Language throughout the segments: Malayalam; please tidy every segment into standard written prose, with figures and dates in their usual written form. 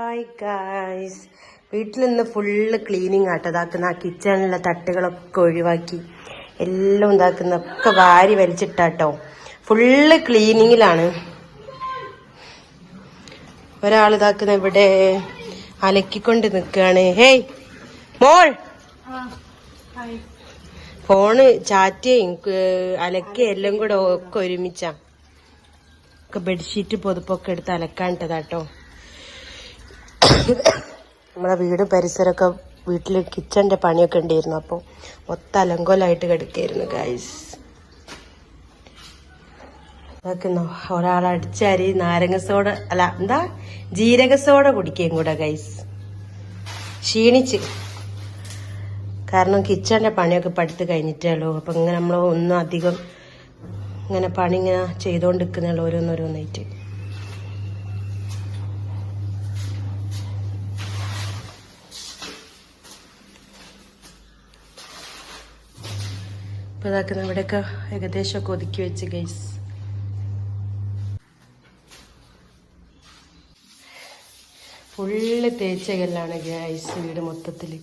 ഹായ് ഗായ്സ്, വീട്ടിൽ നിന്ന് ഫുള്ള് ക്ലീനിങ് ആട്ടോ. ഇതാക്കുന്ന കിച്ചണിലെ തട്ടുകളൊക്കെ ഒഴിവാക്കി എല്ലാം ഇതാക്കുന്നൊക്കെ വാരി വലിച്ചിട്ടാട്ടോ. ഫുള്ള് ക്ലീനിങ്ങിലാണ്. ഒരാൾ ഇതാക്കുന്ന ഇവിടെ അലക്കിക്കൊണ്ട് നിൽക്കുകയാണ്. ഹേയ് മോൾ, ഫോണ് ചാറ്റയും അലക്കിയും എല്ലാം കൂടെ ഒക്കെ ഒരുമിച്ചാ. ഒക്കെ ബെഡ്ഷീറ്റ് പൊതുപ്പൊക്കെ എടുത്ത് അലക്കാനിട്ടതാട്ടോ. നമ്മളെ വീടും പരിസരമൊക്കെ വീട്ടിൽ കിച്ചന്റെ പണിയൊക്കെ ഉണ്ടായിരുന്നു. അപ്പോൾ മൊത്തം അലങ്കോലായിട്ട് കിടക്കായിരുന്നു ഗൈസ്. അതൊക്കെ ഒരാൾ അടിച്ചാരി നാരങ്ങ സോഡ അല്ല എന്താ ജീരക സോഡ കുടിക്കുകയും കൂടെ ഗൈസ്. ക്ഷീണിച്ച്, കാരണം കിച്ചന്റെ പണിയൊക്കെ പഠിത്ത് കഴിഞ്ഞിട്ടേ ഉള്ളൂ. അപ്പൊ ഇങ്ങനെ നമ്മൾ ഒന്നും അധികം ഇങ്ങനെ പണി ഇങ്ങനെ ചെയ്തോണ്ടിരിക്കുന്നുള്ളൂ, ഓരോന്നോരോന്നായിട്ട്. ഇപ്പൊ ഇതാക്കുന്ന ഇവിടെയൊക്കെ ഏകദേശം ഒക്കെ ഒതുക്കി വെച്ച് ഗൈസ്. ഫുള്ള് തേച്ചകല്ലാണ് ഗൈസ് വീട് മൊത്തത്തില്.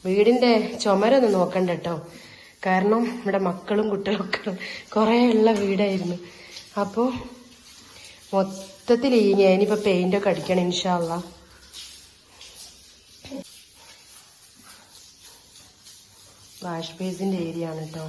വീടിന്റെ ചുമരൊന്നും നോക്കണ്ട കേട്ടോ, കാരണം ഇവിടെ മക്കളും കുട്ടികളൊക്കെ കുറെ ഉള്ള വീടായിരുന്നു. അപ്പോ മൊത്തത്തിൽ ഇനിയിപ്പോ പെയിന്റൊക്കെ അടിക്കണം ഇൻഷാ അള്ളാ. വാഷ് ബേസിന്റെ ഏരിയ ആണ് കേട്ടോ.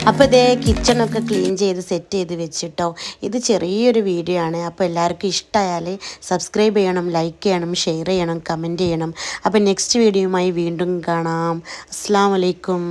അപ്പോൾ ഇതേ കിച്ചണൊക്കെ ക്ലീൻ ചെയ്ത് സെറ്റ് ചെയ്ത് വെച്ചിട്ടോ. ഇത് ചെറിയൊരു വീഡിയോ ആണ്. അപ്പോൾ എല്ലാവർക്കും ഇഷ്ടമായാൽ സബ്സ്ക്രൈബ് ചെയ്യണം, ലൈക്ക് ചെയ്യണം, ഷെയർ ചെയ്യണം, കമൻറ്റ് ചെയ്യണം. അപ്പോൾ നെക്സ്റ്റ് വീഡിയോയുമായി വീണ്ടും കാണാം. അസ്സലാമു അലൈക്കും.